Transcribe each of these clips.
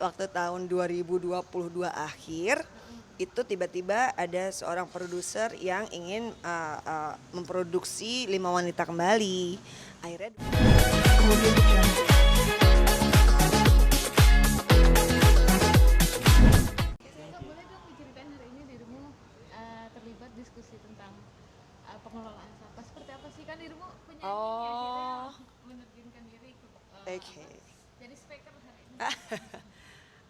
waktu tahun 2022 akhir itu tiba-tiba ada seorang produser yang ingin memproduksi Lima Wanita Kembali. Akhirnya Kak, boleh dong diceritain hari ini dirimu terlibat diskusi tentang pengelolaan sampah. Seperti apa sih, kan dirimu penyanyi akhirnya oh, menerjunkan diri ke, oke. jadi speaker hari ini.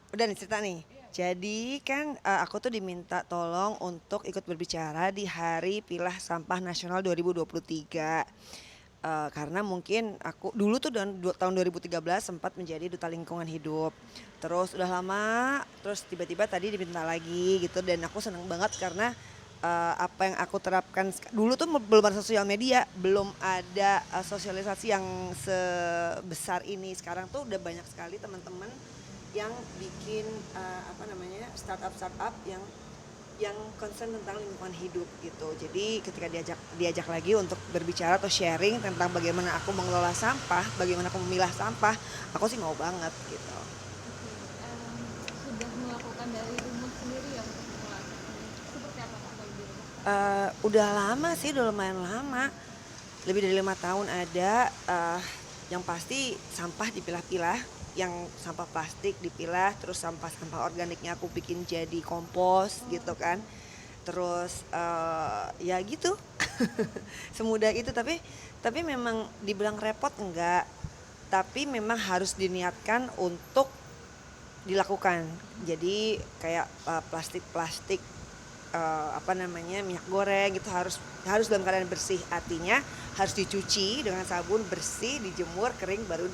Udah nih cerita nih. Iya. Jadi kan aku tuh diminta tolong untuk ikut berbicara di Hari Pilah Sampah Nasional 2023. Karena mungkin aku dulu tuh tahun 2013 sempat menjadi duta lingkungan hidup. Terus udah lama, terus tiba-tiba tadi diminta lagi gitu dan aku seneng banget karena apa yang aku terapkan dulu tuh belum ada sosial media, belum ada sosialisasi yang sebesar ini. Sekarang tuh udah banyak sekali teman-teman yang bikin startup yang concern tentang lingkungan hidup gitu. Jadi ketika diajak lagi untuk berbicara atau sharing tentang bagaimana aku mengelola sampah, bagaimana aku memilah sampah, aku sih mau banget gitu. Sudah melakukan dari rumah sendiri ya untuk mengelola sampah. Seperti apa Kak kalau di rumah? Udah lama sih, udah lumayan lama. Lebih dari 5 tahun ada. Yang pasti sampah dipilah-pilah, yang sampah plastik dipilah, terus sampah-sampah organiknya aku bikin jadi kompos gitu kan. Terus ya gitu. Semudah itu, tapi memang dibilang repot enggak, tapi memang harus diniatkan untuk dilakukan. Jadi kayak plastik-plastik minyak goreng gitu harus dalam keadaan bersih, artinya harus dicuci dengan sabun bersih, dijemur kering, baru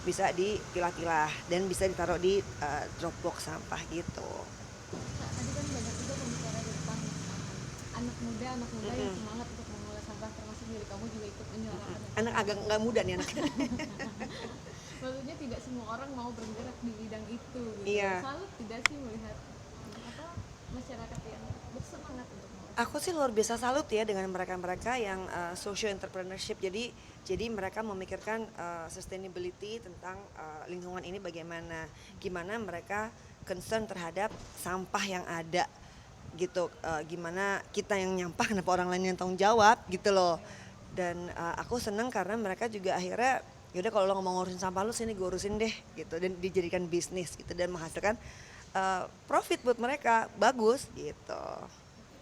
bisa dipilah-pilah dan bisa ditaruh di drop box sampah gitu. Kak, tadi kan banyak juga pembicara tentang anak muda yang semangat untuk mengelola sampah, termasuk diri kamu juga ikut menyuarakan itu. Anak agak nggak muda nih anak. Maksudnya tidak semua orang mau bergerak di bidang itu gitu. Iya. Salut tidak sih melihat masyarakat yang bersemangat untuk mengelola. Aku sih luar biasa salut ya dengan mereka-mereka yang social entrepreneurship. Jadi mereka memikirkan sustainability tentang lingkungan ini, gimana mereka concern terhadap sampah yang ada gitu. Gimana kita yang nyampah, kenapa orang lain yang tanggung jawab gitu loh. Dan aku seneng karena mereka juga akhirnya yaudah kalau lo ngomong ngurusin sampah lu, sini gue urusin deh gitu, dan dijadikan bisnis gitu dan menghasilkan profit buat mereka, bagus gitu.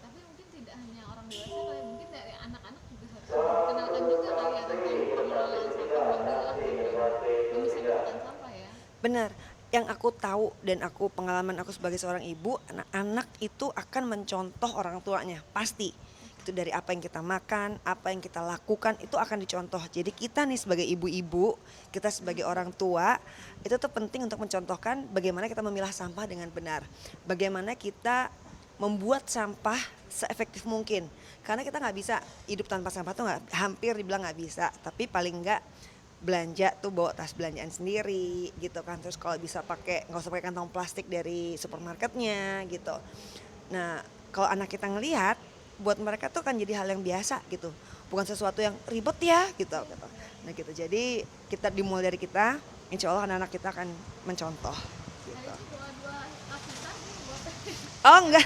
Tapi mungkin tidak hanya orang dewasa kali, mungkin dari anak-anak juga harus dikenalkan juga kali ya tentang pengelolaan sampah, memilah dan memisahkan sampah ya. Benar, yang aku tahu dan pengalaman aku sebagai seorang ibu, anak-anak itu akan mencontoh orang tuanya pasti. Itu dari apa yang kita makan, apa yang kita lakukan itu akan dicontoh. Jadi kita nih sebagai ibu-ibu, kita sebagai orang tua, itu tuh penting untuk mencontohkan bagaimana kita memilah sampah dengan benar. Bagaimana kita membuat sampah seefektif mungkin. Karena kita nggak bisa hidup tanpa sampah tuh hampir dibilang nggak bisa. Tapi paling nggak belanja tuh bawa tas belanjaan sendiri gitu kan. Terus kalau bisa nggak usah pakai kantong plastik dari supermarketnya gitu. Nah kalau anak kita ngelihat, buat mereka tuh kan jadi hal yang biasa gitu, bukan sesuatu yang ribet ya gitu. Nah gitu, jadi kita dimulai dari kita, insya Allah anak-anak kita akan mencontoh gitu. Hari ini dua lapisan buat Oh enggak,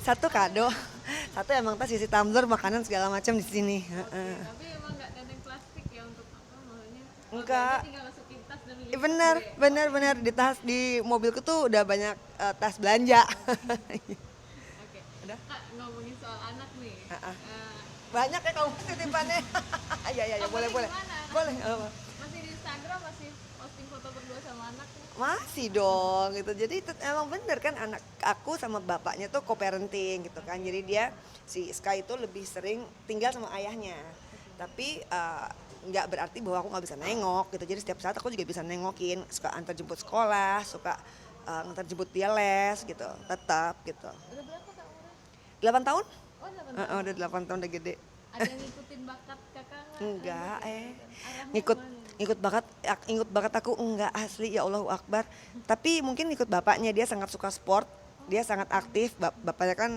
satu kado, satu emang tas isi tumbler makanan segala macam di sini. tapi emang nggak neneng plastik ya untuk apa, maksudnya kalau Enggak. belanja tinggal masukin tas dan beli. Bener di mobilku tuh udah banyak tas belanja. Oke. Udah? Kak, ngomongin soal anak nih. Banyak ya kamu titipannya. Ya boleh. Gimana? Boleh. Masih di Instagram, masih posting foto berdua sama anak? Masih dong gitu. Jadi emang bener kan, anak aku sama bapaknya tuh co-parenting gitu kan. Jadi si Sky itu lebih sering tinggal sama ayahnya. Tapi nggak berarti bahwa aku nggak bisa nengok gitu. Jadi setiap saat aku juga bisa nengokin. Suka antar jemput sekolah, suka ngantar jemput dia les gitu. Tetap gitu. Udah berapa Kak umurnya? 8 tahun? Oh, 8 tahun. Udah 8 tahun, udah gede. Ada yang ngikutin bakat kakak nggak? Enggak, Arahnya ngikut kemana? ngikut bakat aku enggak, asli ya Allahu Akbar. Tapi mungkin ikut bapaknya, dia sangat suka sport, dia sangat aktif. Bapaknya kan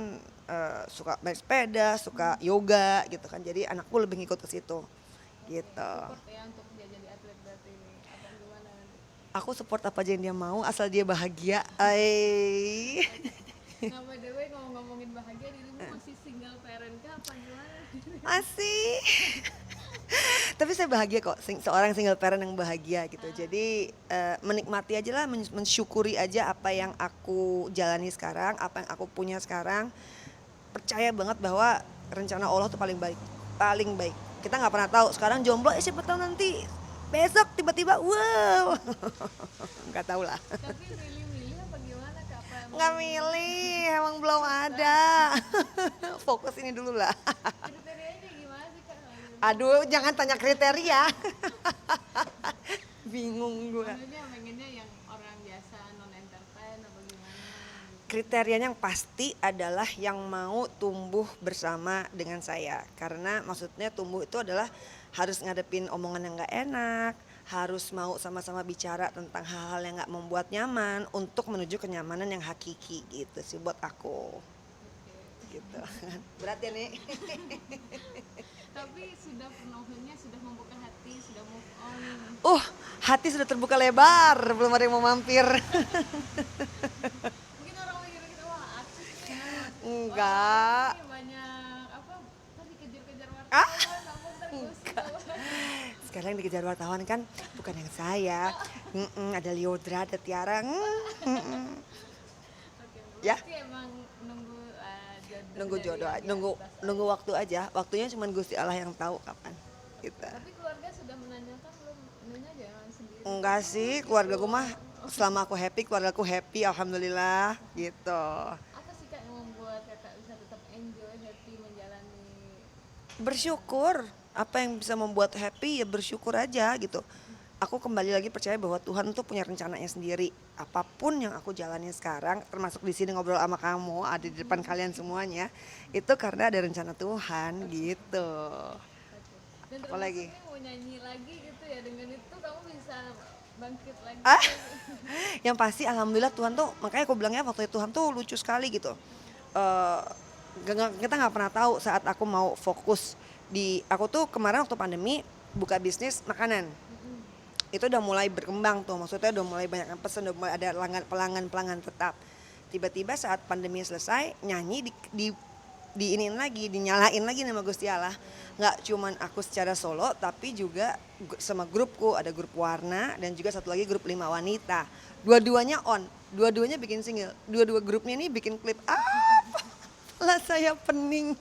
suka naik sepeda, suka yoga gitu kan. Jadi anakku lebih ngikut ke situ. Gitu. Support ya untuk dia jadi atlet berarti ini. Atau gimana nanti? Aku support apa aja yang dia mau asal dia bahagia. Ay. Nah, by the way, ngomongin bahagia, dirimu masih single parent kah apa gimana? Masih. Tapi saya bahagia kok, seorang single parent yang bahagia gitu. Jadi menikmati aja lah, mensyukuri aja apa yang aku jalani sekarang, apa yang aku punya sekarang. Percaya banget bahwa rencana Allah tuh paling baik, paling baik. Kita nggak pernah tahu. Sekarang jomblo, siapa tahu nanti besok tiba-tiba wow. Nggak tahu lah. Tapi milih-milih apa gimana Kak? Apa emang Nggak milih, emang belum ada. Fokus ini dulu lah. kriterianya gimana sih Kak? Aduh, jangan tanya kriteria. Bingung gue. Maksudnya pengennya yang orang biasa, non entertain apa gimana? Kriterianya yang pasti adalah yang mau tumbuh bersama dengan saya. Karena maksudnya tumbuh itu adalah harus ngadepin omongan yang gak enak, harus mau sama-sama bicara tentang hal-hal yang gak membuat nyaman untuk menuju kenyamanan yang hakiki gitu sih buat aku. Gitu. Berat ya nih. Tapi sudah penuhnya, sudah membuka hati, sudah move on. Hati sudah terbuka lebar, belum ada yang mau mampir. Mungkin orang mikir kita wah artis nih ya. Enggak. Wah, ini banyak apa tadi kejar-kejar Ah, wartawan, namun tergusur. sekarang yang dikejar wartawan kan bukan yang saya. Ada Liodra, ada Tiara. Oke, Ya. berarti emang nunggu jodoh Nunggu dari jodoh, yang di nunggu atas aja. nunggu waktu aja. Waktunya cuma Gusti Allah yang tahu kapan. Gitu. Tapi keluarga sudah menanyakan belum? Ininya jangan sendiri. Enggak sih, keluargaku mah selama aku happy, keluargaku happy, alhamdulillah gitu. Apa sih Kak yang membuat Kakak bisa tetap enjoy, happy menjalani? Bersyukur, apa yang bisa membuat happy ya bersyukur aja gitu. Aku kembali lagi percaya bahwa Tuhan tuh punya rencananya sendiri. Apapun yang aku jalani sekarang, termasuk di sini ngobrol sama kamu, ada di depan kalian semuanya, itu karena ada rencana Tuhan gitu. Dan Apalagi? termasuk nih mau nyanyi lagi gitu ya, dengan itu kamu bisa bangkit lagi. Ah, yang pasti alhamdulillah Tuhan tuh, makanya aku bilangnya waktu itu Tuhan tuh lucu sekali gitu. Eh, kita nggak pernah tahu saat aku mau fokus di, aku tuh kemarin waktu pandemi buka bisnis makanan. Itu udah mulai berkembang tuh, maksudnya udah mulai banyak yang pesen, udah mulai ada pelanggan tetap. Tiba-tiba saat pandemi selesai, nyanyi diiniin lagi, dinyalain lagi nama Gusti Allah. Nggak cuman aku secara solo, tapi juga sama grupku, ada grup Warna dan juga satu lagi grup 5 Wanita. Dua-duanya on, dua-duanya bikin single, dua-dua grupnya ini bikin klip. Lah saya pening.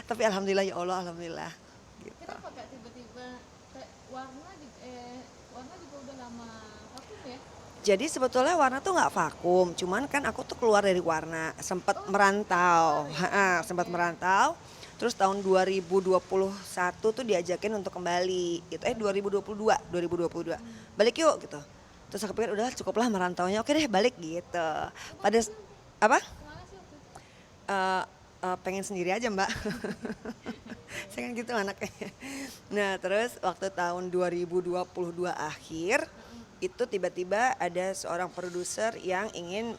Tapi alhamdulillah ya Allah, alhamdulillah. Gitu. Kenapa Kak tiba-tiba warna juga udah lama vakum ya? Jadi sebetulnya Warna tuh nggak vakum, cuman kan aku tuh keluar dari Warna, sempat merantau, sempat merantau. Terus tahun 2021 tuh diajakin untuk kembali, gitu. 2022, balik yuk gitu. Terus aku pikir udah cukuplah merantaunya, oke deh balik gitu. Pada apa? Kemana sih waktu itu? Pengen sendiri aja Mbak. Saya kan gitu anaknya. Nah terus waktu tahun 2022 akhir itu tiba-tiba ada seorang produser yang ingin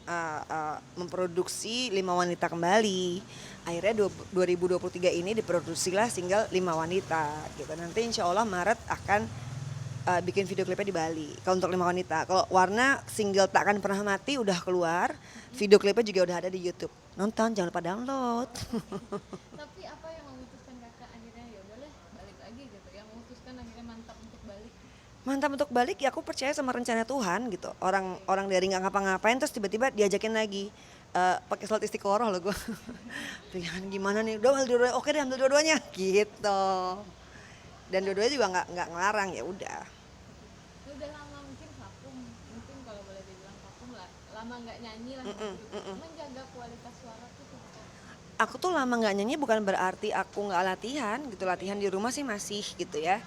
memproduksi 5 Wanita kembali. Akhirnya 2023 ini diproduksilah single 5 Wanita gitu. Nanti insya Allah Maret akan bikin video klipnya di Bali. Kalau untuk 5 Wanita, kalau Warna single Takkan Pernah Mati udah keluar, video klipnya juga udah ada di YouTube. Nonton, jangan lupa download. Tapi apa yang memutuskan Kakak akhirnya ya udahlah balik lagi gitu? Yang memutuskan akhirnya mantap untuk balik. Mantap untuk balik ya, aku percaya sama rencana Tuhan gitu. Orang dari nggak ngapa-ngapain terus tiba-tiba diajakin lagi. Pakai salat istiqoroh loh gue. Pilihan gimana nih? Udah ambil dua-duanya. Oke deh ambil dua-duanya gitu. Dan dua-duanya juga nggak ngelarang, ya udah. Udah lama mungkin vakum, mungkin kalau boleh dibilang vakum lah, lama nggak nyanyi lah gitu. Menjaga kualitas suara tuh seperti apa? Aku tuh lama nggak nyanyi bukan berarti aku nggak latihan gitu. Latihan di rumah sih masih gitu ya.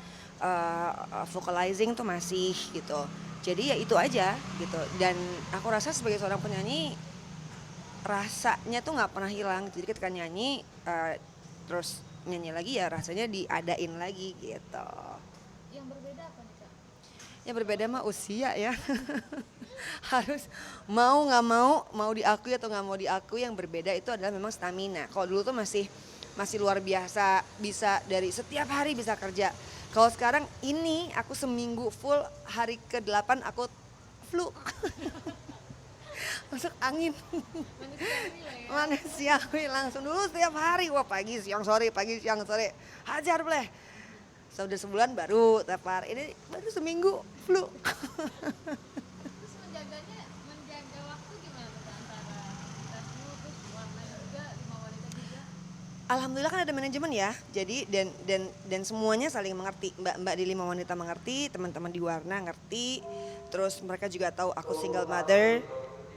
Vocalizing tuh masih gitu. Jadi ya itu aja gitu. Dan aku rasa sebagai seorang penyanyi rasanya tuh nggak pernah hilang. Jadi ketika nyanyi terus nyanyi lagi ya rasanya diadain lagi gitu. Yang berbeda apa nih Kak? Ya berbeda mah usia ya. Harus mau nggak mau diakui atau nggak mau diakui, yang berbeda itu adalah memang stamina. Kalau dulu tuh masih luar biasa, bisa dari setiap hari bisa kerja. Kalau sekarang ini aku seminggu full, hari ke-8 aku flu. Masuk angin. Manusiawi lah ya. Manusiawi langsung dulu setiap hari. Wah pagi, siang, sore, pagi, siang, sore. Hajar boleh. Sudah sebulan baru tapar. Ini baru seminggu flu. Terus menjaga waktu gimana tuh Kak? Antara aktivitasmu terus warna juga, 5 wanita juga. Alhamdulillah kan ada manajemen ya. Jadi dan semuanya saling mengerti. Mbak di 5 wanita mengerti, teman-teman di Warna ngerti. Terus mereka juga tahu aku single mother.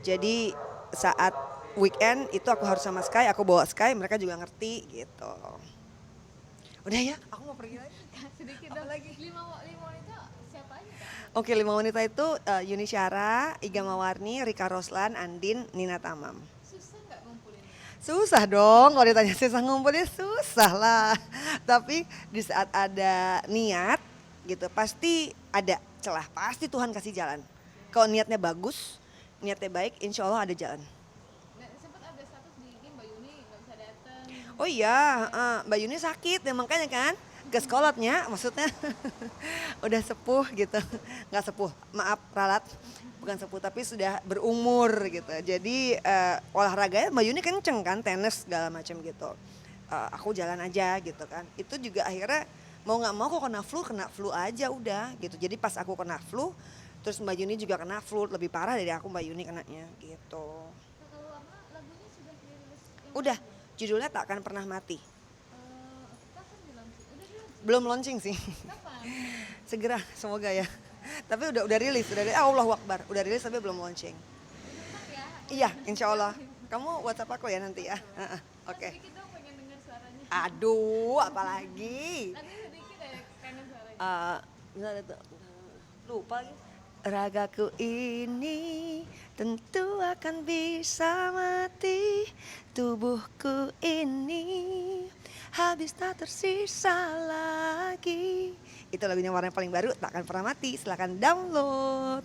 Jadi saat weekend itu aku harus sama Sky, aku bawa Sky, mereka juga ngerti gitu. Udah ya, aku mau pergi lagi. Kak, sedikit Apa dong. lagi? Lima wanita siapa aja Kak? Oke, 5 wanita itu Yuni Syara, Iga Mawarni, Rika Roslan, Andin, Nina Tamam. Susah nggak ngumpulin? Susah dong, kalau ditanya susah ngumpulnya susah lah. Tapi di saat ada niat gitu, pasti ada celah, pasti Tuhan kasih jalan. Kalau niatnya bagus, niatnya baik, insya Allah ada jalan. Nah, sempat ada status di IG Mbak Yuni nggak bisa datang. Oh iya, Mbak Yuni sakit ya makanya kan ke sekolahnya maksudnya udah sepuh gitu, nggak sepuh, maaf ralat, bukan sepuh tapi sudah berumur gitu. Jadi olahraganya Mbak Yuni kenceng kan, tenis segala macam gitu. Aku jalan aja gitu kan. Itu juga akhirnya mau nggak mau kok kena flu aja udah gitu. Jadi pas aku kena flu, terus Mbak Yuni juga kena flu lebih parah dari aku Mbak Yuni kenanya gitu. Nah, kalau Warna lagunya sudah dirilis yang Udah, judulnya tak akan pernah mati. kapan bilang sih? Udah bilang Belum launching sih. kapan? Segera semoga ya. Tapi udah rilis, Allahu Akbar, udah rilis tapi belum launching. Bentar ya. Iya, insya Allah. Kamu WhatsApp aku ya nanti ya. Oke. Sedikit dong pengen dengar suaranya. Aduh, apalagi. Lagunya sedikit ya, pengen suaranya. Bentar itu. Lupa lagi. Ragaku ini tentu akan bisa mati, tubuhku ini habis tak tersisa lagi. Itu lagunya Warna yang paling baru, tak akan pernah mati. Silakan download.